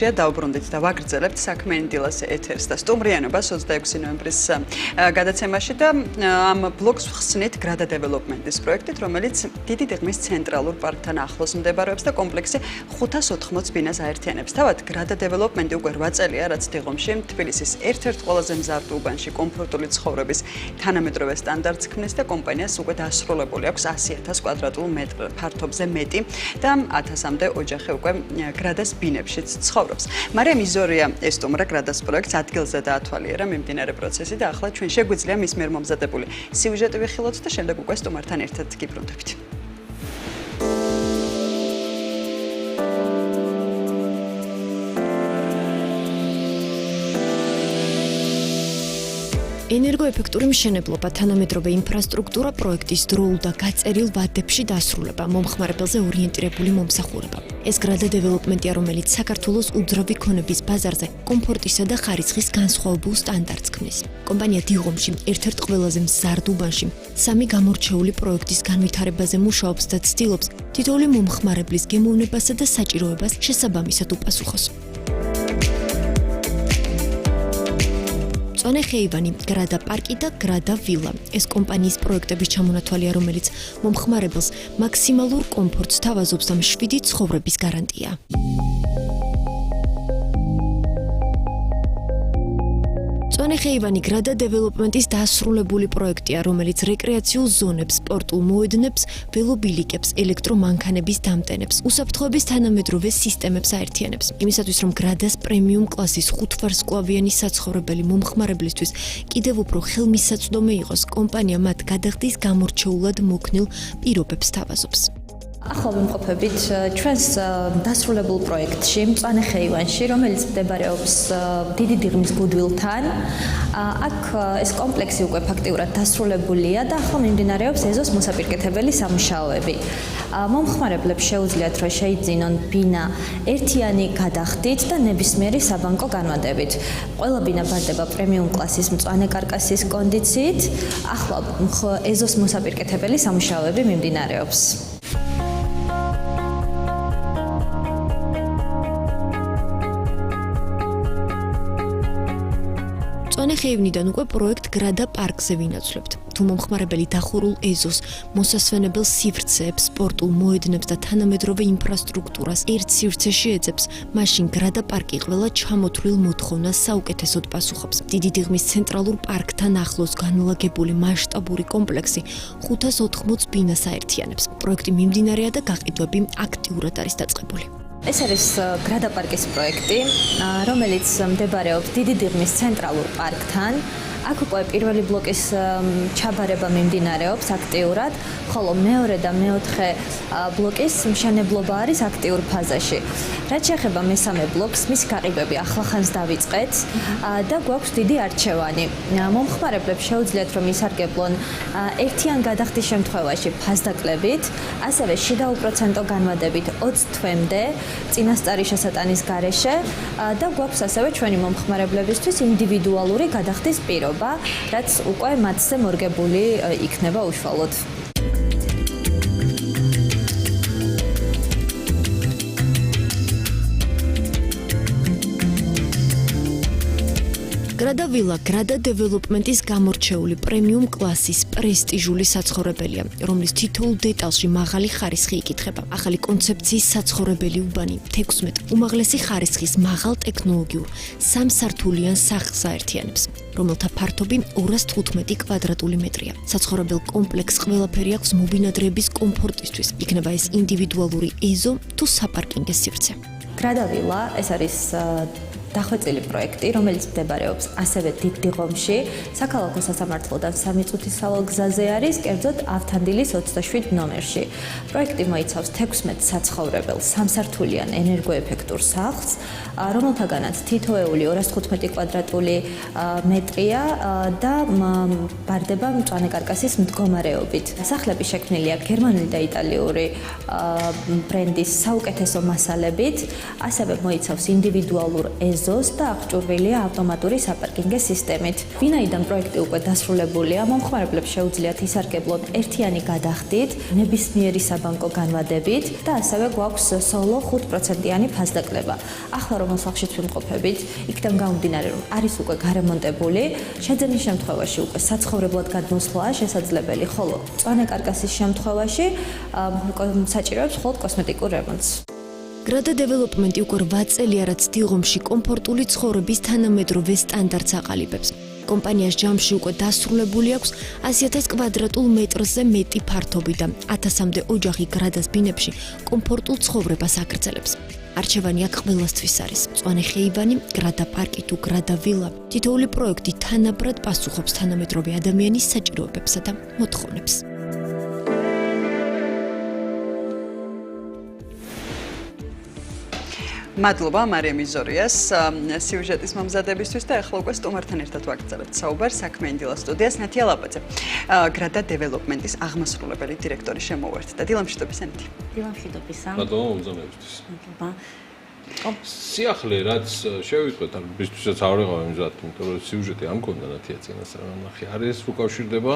დავბრუნდით და ვაგრძელებთ საქმე დილას ეთერს და სტუმრიანობას 26 ნოემბრის გადაცემაში და ამ ბლოგს ხსნით გრადა დეველოპმენტის პროექტით, რომელიც დიდი დიღმის ცენტრალურ პარკთან ახლოს მდებარეობს და კომპლექსი 580 ბინას აერთიანებს. თავად გრადა დეველოპმენტი უკვე 8 წელია, რაც დიღომში თბილისის ერთ-ერთ ყველაზე მზარდ უბანში კომფორტული ცხოვრების თანამედროვე სტანდარტს ქმნის და კომპანიას უკვე დასრულებული აქვს 100,000 კვადრატულ მეტრ ფართობზე მეტი და 1000-მდე ოჯახი უკვე გრადას ბინებშიც ცხოვრობს. მარიამ იზორია ესტუმრა გრადას პროექტს ადგილზე დაათვალიერა მიმდინარე პროცესი და ახლა ჩვენ შეგვიძლია მის მიერ მომზადებული სიუჟეტი ვიხილოთ და შემდეგ უკვე სტუმართან ერთად გიბრუნდებით. ენერგოეფექტური მშენებლობა, თანამედროვე ინფრასტრუქტურა, პროექტის დროულ და გაწერილ ვადებში დასრულება, მომხმარებელზე ორიენტირებული მომსახურება. ეს გრადა დეველოპმენტია, რომელიც საქართველოს უძრავი ქონების ბაზარზე კომფორტისა და ხარისხის განსხვავებულ სტანდარტს ქმნის. კომპანია დიღომში ერთ-ერთ ყველაზე მზარდ უბანში 3 გამორჩეული პროექტის განვითარებაზე მუშაობს და ცდილობს თითოეული მომხმარებლის გემოვნებასა და საჭიროებას შესაბამისად უპასუხოს. მწვანე ხეივანი, გრადა პარკი და გრადა ვილა. ეს კომპანიის პროექტების ჩამონათვალია, რომელიც მომხმარებელს მაქსიმალურ კომფორტს თავაზობს და მშვიდი ცხოვრების გარანტია. მწვანე ხეივანი გრადა დეველოპმენტის დასრულებული პროექტია, რომელიც რეკრეაციულ ზონებს, სპორტულ მოედნებს, ველობილიკებს, ელექტრომანქანების დამტენებს, უსაფრთხოების თანამედროვე სისტემებს აერთიანებს. იმისათვის, რომ გრადას პრემიუმ კლასის 5 ვარსკვლავიანი საცხოვრებელი მომხმარებლისთვის კიდევ უფრო ხელმისაწვდომი იყოს, კომპანია მათ გადახდის გამორჩეულად მოქნილ პირობებს თავაზობს. ახლა ვიმყოფებით ჩვენს დასრულებულ პროექტში, მწვანე ხეივანში, რომელიც მდებარეობს დიდი დიღმის გუდვილთან. აქ ეს კომპლექსი უკვე ფაქტიურად დასრულებულია და ახლა მიმდინარეობს ეზოს მოსაპირკეთებელი სამუშაოები. მომხმარებლებს შეუძლიათ, რომ შეიძინონ ბინა ერთიანი გადახდით და ნებისმიერი საბანკო განმადებით. ყველა ბინა ბარდება პრემიუმ კლასის მწვანე კარკასის კონდიციით. ახლა ეზოს მოსაპირკეთებელი სამუშაოები მიმდინარეობს. მწვანე ხეივნიდან უკვე პროექტ გრადა პარკზე ვინაცვლებთ. თუ მომხმარებელი დახურულ ეზოს, მოსასვენებელ სივრცეებს, სპორტულ მოედნებს და თანამედროვე ინფრასტრუქტურას ერთ სივრცეში ეძებს, მაშინ გრადა პარკი ყველა ჩამოთვლილ მოთხოვნას საუკეთესოდ პასუხობს. დიდი დიღმის ცენტრალურ პარკთან ახლოს განლაგებული მასშტაბური კომპლექსი 580 ბინას აერთიანებს. პროექტი მიმდინარეა და გაყიდვები აქტიურად არის დაწყებული. ეს არის გრადა პარკის პროექტი, რომელიც მდებარეობს დიდი დიღმის ცენტრალურ პარკთან. აქ უკვე პირველი ბლოკის ჩაბარება მიმდინარეობს აქტიურად, ხოლო მეორე და მეოთხე ბლოკის მშენებლობა არის აქტიურ ფაზაში. რაც შეეხება მესამე ბლოკს, მის გაყიდვები ახლახანს დავიწყეთ და გვაქვს დიდი არჩევანი. მომხმარებლებს შეუძლიათ, რომ ისარგებლონ ერთიან გადახდის შემთხვევაში ფასდაკლებით, ასევე შიდა უპროცენტო განმადებით 20 თვემდე წინასწარი შესატანის გარეშე და გვაქვს ასევე ჩვენი მომხმარებლებისთვის ინდივიდუალური გადახდის პირობა, რაც უკვე მათზე მორგებული იქნება უშუალოდ. გრადა ვილა გრადა დეველოპმენტის გამორჩეული პრემიუმ კლასის პრესტიჟული საცხოვრებელია, რომლის თითოეულ დეტალში მაღალი ხარისხი იკითხება. ახალი კონცეფციის საცხოვრებელი უბანი 16 უმაღლესი ხარისხის მაღალ ტექნოლოგიურ სამსართულიან სახლს აერთიანებს, რომელთა ფართობი 215 კვადრატული მეტრია. საცხოვრებელ კომპლექსს ყველაფერი აქვს მობინადრეების კომფორტისთვის, იქნება ეს ინდივიდუალური ეზო თუ საპარკინგო სივრცე. გრადა ვილა ეს არის დახვეწილი პროექტი, რომელიც მდებარეობს ასევე დიდ დიღომში, საქალაქო სასამართლოდან 3 წუთისავე გზაზე არის, კერძოდ ავთანდილის 27 ნომერში. პროექტი მოიცავს 16 საცხოვრებელ სამსართულიან ენერგოეფექტურ სახლს, რომელთაგანაც თითოეული 215 კვადრატული მეტრია და ბარდება მწვანე კარკასის მდგომარეობით. სახლები შექმნილია გერმანული და იტალიური ბრენდის საუკეთესო მასალებით, ასევე მოიცავს ინდივიდუალურ ეზოს და აღჭურვილია ავტომატური საპარკინგის სისტემით. ვინაიდან პროექტი უკვე დასრულებულია, მომხმარებლებს შეუძლიათ ისარგებლონ ერთიანი გადახდით, ნებისმიერი საბანკო განვადებით და ასევე გვაქვს სოლო 5%-იანი ფასდაკლება. ახლა რომ მოსახლშიც ვიმყოფებით, იქიდან გამომდინარე რომ არის უკვე გარემონტებული, შეძენის შემთხვევაში უკვე საცხოვრებლად გადმოსვლაა შესაძლებელი, ხოლო მწვანე კარკასის შემთხვევაში საჭიროებს მხოლოდ კოსმეტიკურ რემონტს. Grada Development-ი უკვე 8 წელია, რაც დილღომში კომფორტული ცხოვრების თანამედროვე სტანდარტს აყალიბებს. კომპანიას ჯამში უკვე დასრულებული აქვს 100,000 კვადრატულ მეტრზე მეტი ფართობი და 1000-მდე ოჯახი Grada-ს ბინებში კომფორტულ ცხოვრებას აგრძელებს. არჩევანი აქ ყველასთვის არის. მწვანე ხეივანი, Grada პარკი თუ Grada ვილა. თითოეული პროექტი თანაბრად პასუხობს თანამედროვე ადამიანის საჭიროებებსა და მოთხოვნებს. მადლობა მარიამ იზორიას სიუჟეტის მომზადებისთვის და ახლა უკვე სტუმართან ერთად ვაგრძელებთ საუბარს საქმე დილა სტუდიას ნათია ლაპაძე. Grada Development-ის აღმასრულებელი დირექტორი შემოვერთდა. დილამშვიდობის ნათი. დილამშვიდობისა. მადლობა მომზადებისთვის. მადლობა. სიახლე რაც შევიტყვეთ, მისთვისაც არ ვიყავ იმზად, იმიტომ რომ სიუჟეტი ამ კონდა ნათია წინასწარ ნახე. არის უკავშირდება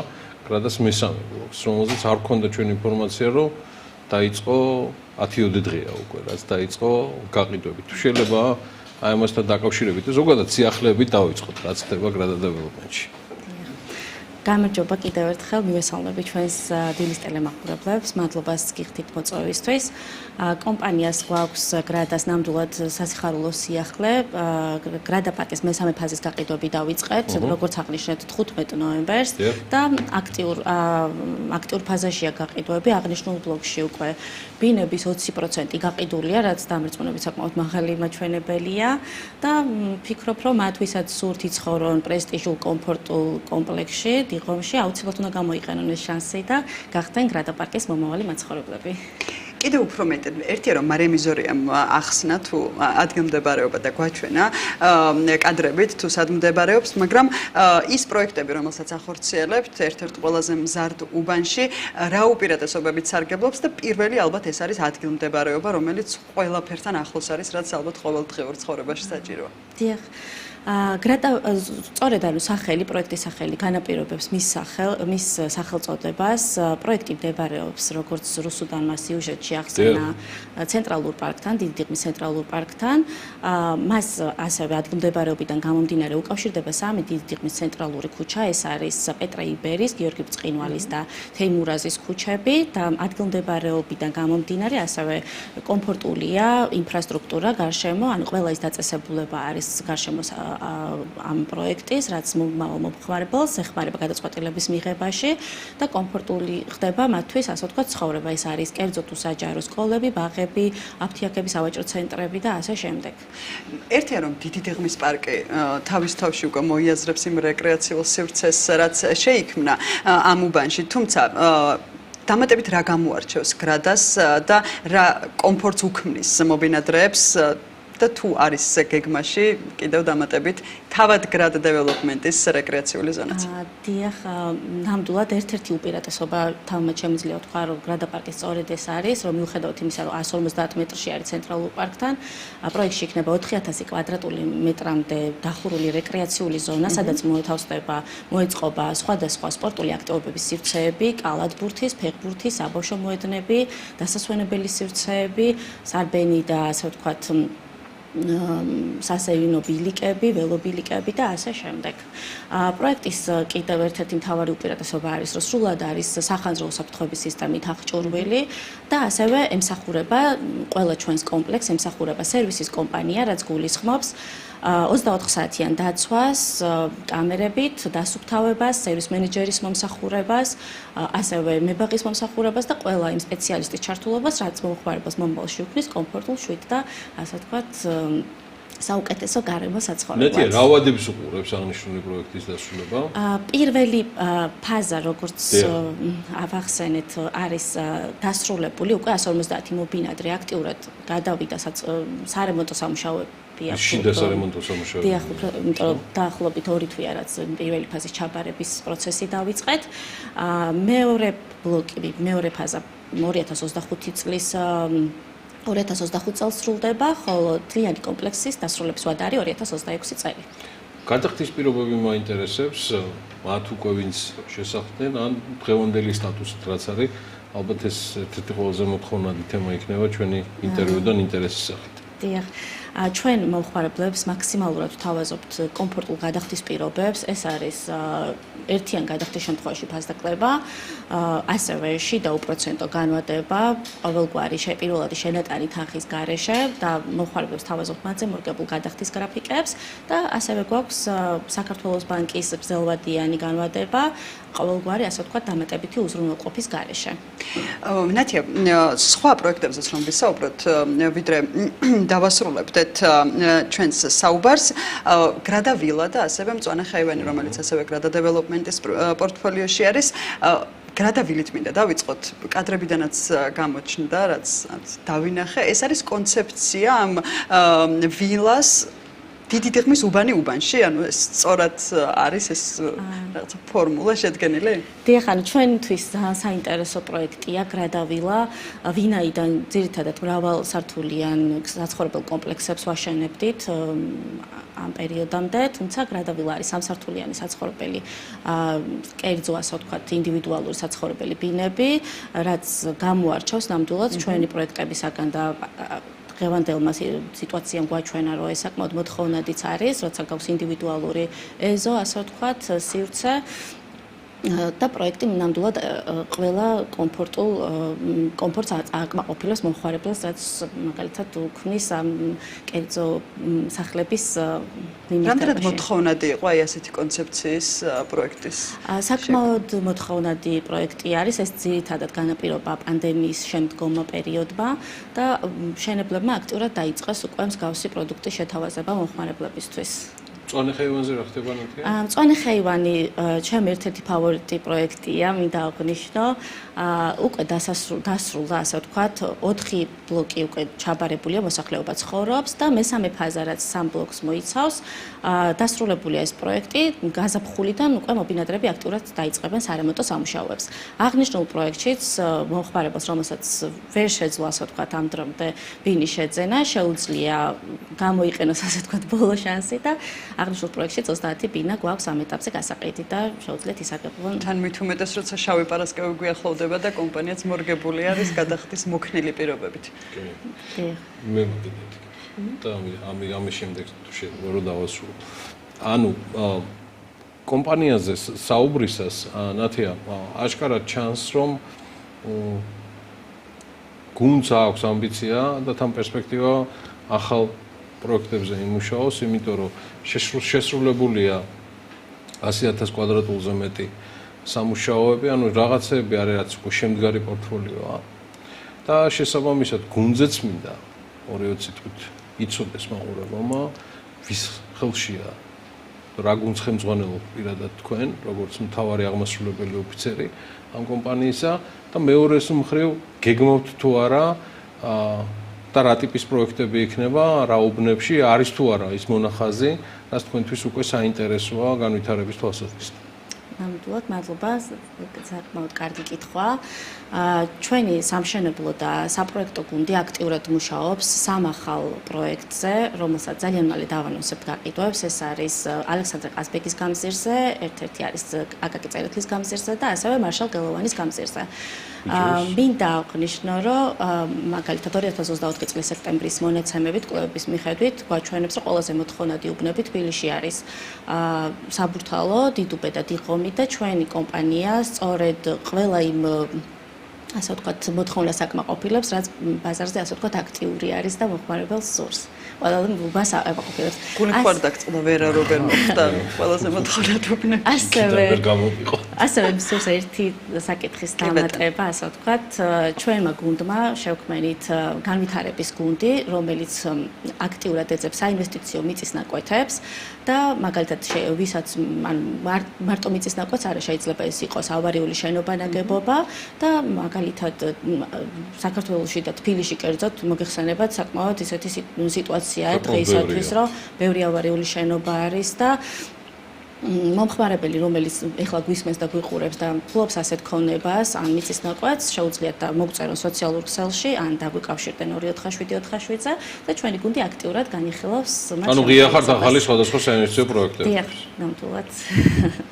Grada-ს მესამე ბლოკს, რომელზეც არ ქონდა ჩვენ ინფორმაცია, რომ დაიწყო 10 დღეა უკვე, რაც დაიწყო გაყიდვებით. შეიძლება აი ამასთან დაკავშირებით, ზოგადად სიახლეებით დავიწყოთ, რაც ხდება Grada Development-ში. გამარჯობა კიდევ ერთხელ მივესალმები ჩვენს დილის ტელემაყურებლებს. მადლობას გიხდით მოწვევისთვის. კომპანიას გვაქვს Grada-ს ნამდვილად სასიხარულო სიახლე. Grada პარკის მესამე ფაზის გაყიდვები დავიწყეთ, როგორც აღნიშნეთ 15 ნოემბერს და აქტიურ ფაზაშია გაყიდვები. აღნიშნულ ბლოკში უკვე ბინების 20% გაყიდულია, რაც დამრეწმუნებით საკმაოდ მაღალი მაჩვენებელია და ვფიქრობ, რომ მათ ვისაც სურთ იცხოვრონ პრესტიჟულ კომფორტულ კომპლექსში დილღომში აუცილებლად უნდა გამოიყენონ ეს შანსი და გახდნენ Grada პარკის მომავალი მაცხოვრებლები. კიდევ უფრო მეტად ერთია რომ მარიამ იზორიამ ახსნა თუ ადგილმდებარეობა და გვაჩვენა კადრებით თუ სად მდებარეობს, მაგრამ ის პროექტები, რომელსაც ახორციელებთ ერთ-ერთ ყველაზე მზარდ უბანში, რა უპირატესობებით სარგებლობს და პირველი ალბათ ეს არის ადგილმდებარეობა, რომელიც ყველაფერთან ახლოს არის, რაც ალბათ ყოველდღიურ ცხოვრებაში საჭიროა. დიახ. Grada სწორედ ანუ სახელი, პროექტის სახელი განაპირობებს მის სახელწოდებას. პროექტი მდებარეობს, როგორც რუსუდანმა სიუჟეტში ახსენა, ცენტრალურ პარკთან, დიდი დიღმის ცენტრალურ პარკთან. მას ასევე ადგილმდებარეობიდან გამომდინარე უკავშირდება სამი დიდი დიღმის ცენტრალური ქუჩა, ეს არის პეტრე იბერის, გიორგი ბრწყინვალის და თეიმურაზის ქუჩები და ადგილმდებარეობიდან გამომდინარე ასევე კომფორტულია ინფრასტრუქტურა გარშემო, ანუ ყველა ის დაწესებულება არის გარშემო ამ პროექტის, რაც მომხმარებელს ეხმარება გადაწყვეტილების მიღებაში და კომფორტული ხდება მათთვის, ასე ვთქვათ, ცხოვრება. ეს არის კერძო თუ საჯარო სკოლები, ბაღები, აფთიაქების სავაჭრო ცენტრები და ასე შემდეგ. ერთია რომ დიდი დიღმის პარკი თავის თავში უკვე მოიაზრებს იმ რეკრეაციულ სივრცეს, რაც შეიქმნა ამ უბანში, თუმცა დამატებით რა გამოარჩევს Grada-ს და რა კომფორტს უქმნის მობინადრეებს და თუ არის გეგმაში კიდევ დამატებით თავად Grada Development-ის რეკრეაციული ზონაც. დიახ, ნამდვილად ერთ-ერთი უპირატესობა თავმაც შემიძლია ვთქვა, რომ Grada პარკის სწორედ ეს არის, რომ მიუხედავად იმისა, რომ 150 მეტრში არის ცენტრალურ პარკთან, პროექტში იქნება 4000 კვადრატული მეტრამდე დახურული რეკრეაციული ზონა, სადაც მოეწყობა სხვადასხვა სპორტული აქტივობების სივრცეები, კალათბურთის, ფეხბურთის, საბავშვო მოედნები, დასასვენებელი სივრცეები, სარბენი და ასე ვთქვათ სასეირნო ბილიკები, ველობილიკები და ასე შემდეგ. პროექტის კიდევ ერთ-ერთი მთავარი უპირატესობა არის, რომ სრულად არის სახანძრო უსაფრთხოების სისტემით აღჭურვილი და ასევე ემსახურება ყველა ჩვენს კომპლექსს, ემსახურება სერვისის კომპანია, რაც გულისხმობს 24 საათიან დაცვას, კამერებით, დასუფთავებას, სერვის მენეჯერის მომსახურებას, ასევე მებაღის მომსახურებას და ყველა იმ სპეციალისტის ჩართულობას, რაც მომხმარებელს მომავალში უქმნის კომფორტულ, შვიდ და ასე ვთქვათ, საუკეთესო გარემო საცხოვრებლად. ნათია, რა ვადებს უყურებს აღნიშნული პროექტის დასრულება? პირველი ფაზა, როგორც ავახსენეთ, არის დასრულებული, უკვე 150 მობინადრე აქტიურად გადავიდა სარემონტო სამუშაოები. შიდა სარემონტო სამუშაოები. დიახ, იმიტომ რომ დაახლოებით 2 თვეა, რაც პირველი ფაზის ჩაბარების პროცესი დავიწყეთ. მეორე ბლოკი, მეორე ფაზა 2025 წლის 2025 წელს სრულდება, ხოლო თლიანი კომპლექსის დასრულების ვადა არის 2026 წელი. გადახდის პირობები მაინტერესებს, მათ უკვე ვინც შესახდნენ, ან დღევანდელი სტატუსით რაც არის, ალბათ ეს ერთ-ერთი ყველაზე მოთხოვნადი თემა იქნება ჩვენი ინტერვიუდან ინტერესის სახით. დიახ. ჩვენ მომხმარებლებს მაქსიმალურად ვთავაზობთ კომფორტულ გადახდის პირობებს. ეს არის ერთიან გადახდის შემთხვევაში ფასდაკლება, ასევე შიდა უპროცენტო განვადება, ყოველგვარი პირველადი შენატანი თანხის გარეშე და მომხმარებლებს თავაზობთ მათზე მორგებულ გადახდის გრაფიკებს და ასევე გვაქვს საქართველოს ბანკის გრძელვადიანი განვადება, ყოველგვარი ასე ვთქვათ დამატებითი უზრუნველყოფის გარეშე. ნათია, სხვა პროექტებზეც რომ ვისაუბროთ, ვიდრე დავასრულებთ ჩვენს საუბარს, გრადა ვილა და ასევე მწვანე ხეივანი, რომელიც ასევე გრადა დეველოპმენტის პორტფოლიოში არის. გრადა ვილით მინდა დავიწყოთ, კადრებიდანაც გამოჩნდა, რაც დავინახე. ეს არის კონცეფცია ამ ვილას დიდი დიღმის უბანი უბანში, ანუ ეს სწორად არის ეს რაღაცა ფორმულა შედგენილი? დიახ, ანუ ჩვენთვის ძალიან საინტერესო პროექტია გრადა ვილა, ვინაიდან ძირითადად მრავალსართულიან საცხოვრებელ კომპლექსებს ვაშენებდით ამ პერიოდამდე, თუმცა გრადა ვილა არის სამსართულიანი საცხოვრებელი, კერძო ასე ვთქვათ, ინდივიდუალური საცხოვრებელი ბინები, რაც გამოარჩევს ნამდვილად ჩვენი პროექტებისაგან და დღევანდელმა სიტუაციამ გვაჩვენა, რომ ეს საკმაოდ მოთხოვნადიც არის, როცა გავს ინდივიდუალური ეზო, ასე ვთქვათ, სივრცე და პროექტი ნამდვილად ყველა კომფორტს აკმაყოფილებს მომხმარებელს, რაც მაგალითად უქმნის ამ კერძო სახლების ლიმინტებში. რამდენად მოთხოვნადი იყო აი ასეთი კონცეფციის პროექტის? საკმაოდ მოთხოვნადი პროექტი არის, ეს ძირითადად განაპირობა პანდემიის შემდგომ პერიოდმა და მშენებლებმა აქტიურად დაიწყეს უკვე მსგავსი პროდუქტის შეთავაზება მომხმარებლებისთვის. მწვანე ხეივანზე რა ხდება ნათია? მწვანე ხეივანი ჩემი ერთ-ერთი ფავორიტი პროექტია, მინდა აღვნიშნო. უკვე დასრულდა, ასე ვთქვათ, 4 ბლოკი უკვე ჩაბარებულია, მოსახლეობა ცხოვრობს და მესამე ფაზა, რაც 3 ბლოკს მოიცავს, დასრულებულია ეს პროექტი, გაზაფხულიდან უკვე მობინადრები აქტიურად დაიწყებენ სარემონტო სამუშაოებს. აღნიშნულ პროექტშიც მომხმარებელს, რომელსაც ვერ შეძლო, ასე ვთქვათ, ამ დრომდე ბინის შეძენა, შეუძლია გამოიყენოს, ასე ვთქვათ, ბოლო შანსი და აღნიშნულ პროექტში 30 ბინა გვაქვს ამ ეტაპზე გასაყიდი და შეუძლიათ ისარგებლონ. თან მით უმეტეს, როცა შავი პარასკევი გვიახლოვდება და კომპანიაც მორგებული არის გადახდის მოქნილი პირობებით. მე მოგიდეთ. და ამის შემდეგ თუ შეიძლება რომ დავასრულო. ანუ კომპანიაზე საუბრისას ნათია აშკარად ჩანს, რომ გუნდს აქვს ამბიცია და თან პერსპექტივა ახალ პროექტებზე იმუშაოს, იმიტომ რომ შესრულებულია 100,000 კვადრატულზე მეტი სამუშაოები, ანუ რაღაცები არის, რაც უკვე შემდგარი პორტფოლიოა. და შესაბამისად გუნდზეც მინდა ორივე სიტყვით იცოდეს მაყურებელმა, ვის ხელშია რა გუნდს ხელმძღვანელობთ პირადად თქვენ, როგორც მთავარი აღმასრულებელი ოფიცერი ამ კომპანიისა და მეორეს მხრივ გეგმავთ თუ არა და რა ტიპის პროექტები იქნება, რა უბნებში არის თუ არა ის მონახაზი, რაც თქვენთვის უკვე საინტერესოა განვითარების თვალსაზრისით. ნამდვილად, მადლობა, საკმაოდ კარგი კითხვა. ჩვენი სამშენებლო და საპროექტო გუნდი აქტიურად მუშაობს 3 ახალ პროექტზე, რომელსაც ძალიან მალე დავანონსებთ გაყიდვებს. ეს არის ალექსანდრე ყაზბეგის გამზირზე, ერთ-ერთი არის აკაკი წერეთლის გამზირზე და ასევე მარშალ გელოვანის გამზირზე. მინდა აღვნიშნო, რომ მაგალითად 2024 წლის სექტემბრის მონაცემებით კვლევების მიხედვით გვაჩვენებს, რომ ყველაზე მოთხოვნადი უბნები თბილისში არის საბურთალო, დიდუბე და დიღომი და ჩვენი კომპანია სწორედ ყველა იმ ასე ვთქვათ მოთხოვნას აკმაყოფილებს, რაც ბაზარზე ასე ვთქვათ აქტიური არის და მომხმარებელს სურს. ყველა მას აკმაყოფილებს. გული ხარ დაგწდა ვერა როგორ მოხდა ყველაზე მოთხოვნად უბნები. ასევე მსურს ერთი საკითხის დამატება, ასე ვთქვათ, ჩვენმა გუნდმა შევქმნით განვითარების გუნდი, რომელიც აქტიურად ეძებს საინვესტიციო მიწისნაკვეთებს და მაგალითად ვისაც მარტო მიწისნაკვეთს არა შეიძლება ეს იყოს ავარიული შენობა ნაგებობა და მაგალითად საქართველოში და თბილისში კერძოდ მოგეხსენებათ საკმაოდ ისეთი სიტუაციაა დღეისათვის, რომ ბევრი ავარიული შენობა არის და მომხმარებელი, რომელიც ეხლა გვისმენს და გვიყურებს და ფლობს ასეთ ქონებას, ან მიწის ნაკვეთს, შეუძლიათ და მოგწერონ სოციალურ ქსელში, ან დაგვიკავშირდნენ 247-477-ზე და ჩვენი გუნდი აქტიურად განიხილავს მათ. ანუ ღია ხართ ახალი სხვადასხვა საინვესტიციო პროექტები. დიახ, ნამდვილად.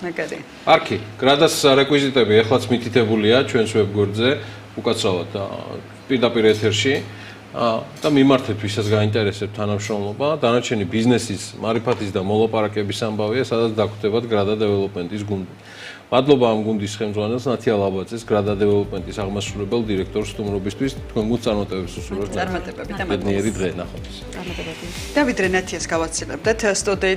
მაგარი. არქი, გრადას რეკვიზიტები ეხლაც მითითებულია ჩვენს ვებგვერდზე, უკაცრავად პირდაპირ ეთერში. და მიმართეთ ვისაც გაინტერესებთ თანამშრომლობა, დანარჩენი ბიზნესის, მარიფათის და მოლაპარაკების ამბავია, სადაც დაგვხვდებათ გრადა დეველოპმენტის გუნდი. მადლობა ამ გუნდის ხელმძღვანელს ნათია ლაბაძეს, გრადა დეველოპმენტის აღმასრულებელ დირექტორს სტუმრობისთვის, თქვენ გუნდს წარმატებებს უსურვებთ. წარმატებები და ბედნიერი დღე ნახვამდის. წარმატებები. დავით რენათიას გავაცილებდეთ სტუდიით